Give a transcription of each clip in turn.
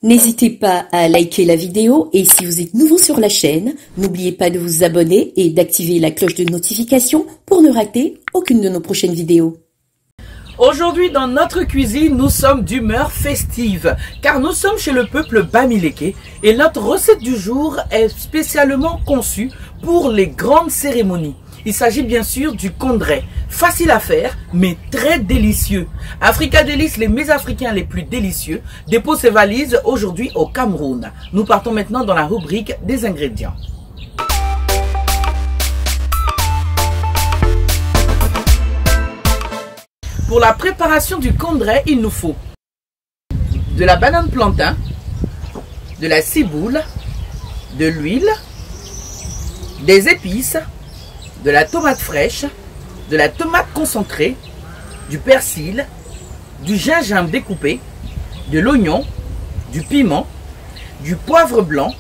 N'hésitez pas à liker la vidéo et si vous êtes nouveau sur la chaîne, n'oubliez pas de vous abonner et d'activer la cloche de notification pour ne rater aucune de nos prochaines vidéos. Aujourd'hui, dans notre cuisine, nous sommes d'humeur festive, car nous sommes chez le peuple Bamileke et notre recette du jour est spécialement conçue pour les grandes cérémonies. Il s'agit bien sûr du kondré, facile à faire mais très délicieux. Africa Délices, les mets africains les plus délicieux, dépose ses valises aujourd'hui au Cameroun. Nous partons maintenant dans la rubrique des ingrédients. Pour la préparation du kondré, il nous faut de la banane plantain, de la ciboule, de l'huile, des épices, de la tomate fraîche, de la tomate concentrée, du persil, du gingembre découpé, de l'oignon, du piment, du poivre blanc,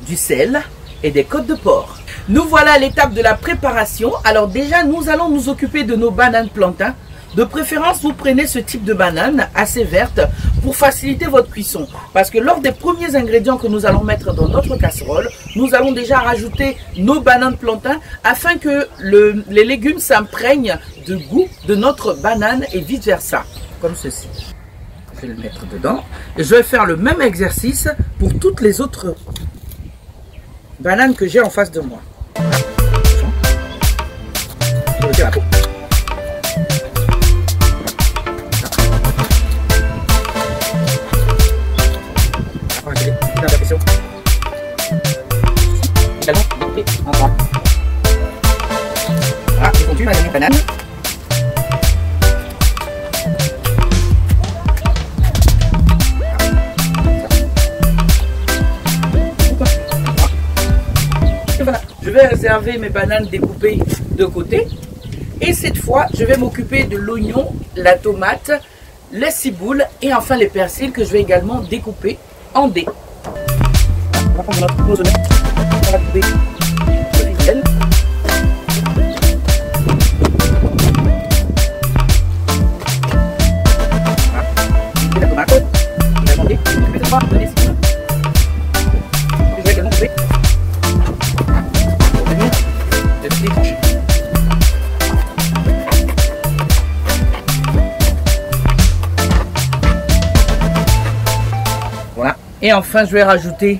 du sel et des côtes de porc. Nous voilà à l'étape de la préparation. Alors déjà, nous allons nous occuper de nos bananes plantain. De préférence, vous prenez ce type de banane assez verte pour faciliter votre cuisson. Parce que lors des premiers ingrédients que nous allons mettre dans notre casserole, nous allons déjà rajouter nos bananes plantain afin que les légumes s'imprègnent de goût de notre banane et vice versa. Comme ceci. Je vais le mettre dedans. Et je vais faire le même exercice pour toutes les autres bananes que j'ai en face de moi. Je vais la peau. Voilà, je continue ma dernière banane. Voilà, je vais réserver mes bananes découpées de côté. Et cette fois, je vais m'occuper de l'oignon, la tomate, les ciboules et enfin les persils que je vais également découper en dés. On va prendre notre gros oignon, on va couper le ficelle. Voilà, la tomate, je vais demander, je vais mettre de lessive. Je vais également couper pour venir de petites tranches. Voilà, et enfin je vais rajouter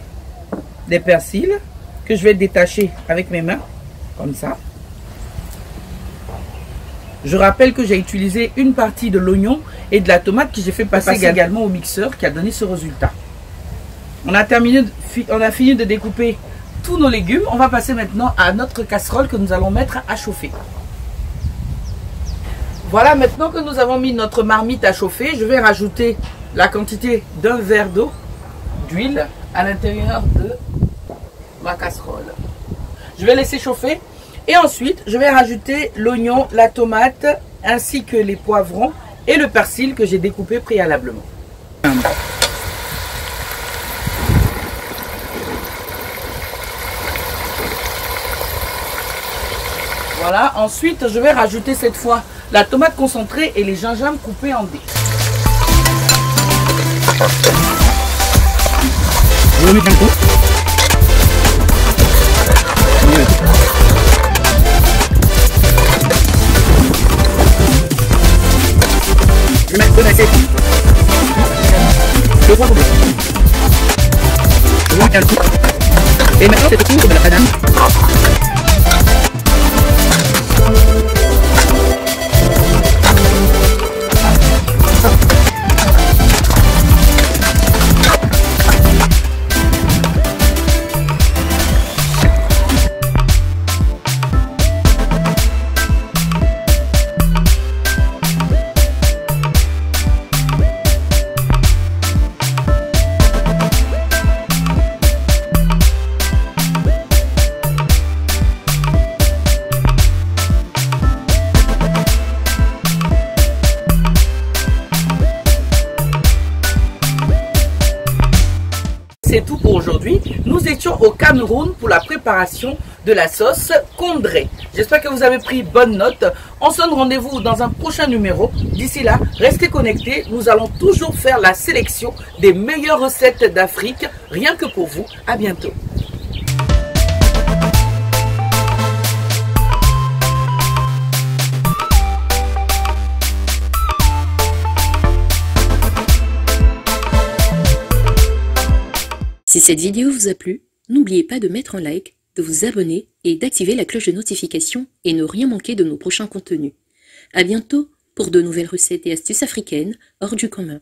des persils que je vais détacher avec mes mains, comme ça. Je rappelle que j'ai utilisé une partie de l'oignon et de la tomate que j'ai fait passer également au mixeur qui a donné ce résultat. On a fini de découper tous nos légumes. On va passer maintenant à notre casserole que nous allons mettre à chauffer. Voilà, maintenant que nous avons mis notre marmite à chauffer, je vais rajouter la quantité d'un verre d'eau d'huile à l'intérieur de ma casserole. Je vais laisser chauffer et ensuite je vais rajouter l'oignon, la tomate ainsi que les poivrons et le persil que j'ai découpé préalablement. Voilà, ensuite je vais rajouter cette fois la tomate concentrée et les gingembres coupés en dés. Je vais mettre un coup. Je vais mettre deux assiettes. Deux fois coupé. Je vais mettre un coup. Et maintenant c'est au tour de la banane. C'est tout pour aujourd'hui. Nous étions au Cameroun pour la préparation de la sauce Condré. J'espère que vous avez pris bonne note. On se donne rendez-vous dans un prochain numéro. D'ici là, restez connectés. Nous allons toujours faire la sélection des meilleures recettes d'Afrique, rien que pour vous. À bientôt. Si cette vidéo vous a plu, n'oubliez pas de mettre un like, de vous abonner et d'activer la cloche de notification et ne rien manquer de nos prochains contenus. À bientôt pour de nouvelles recettes et astuces africaines hors du commun.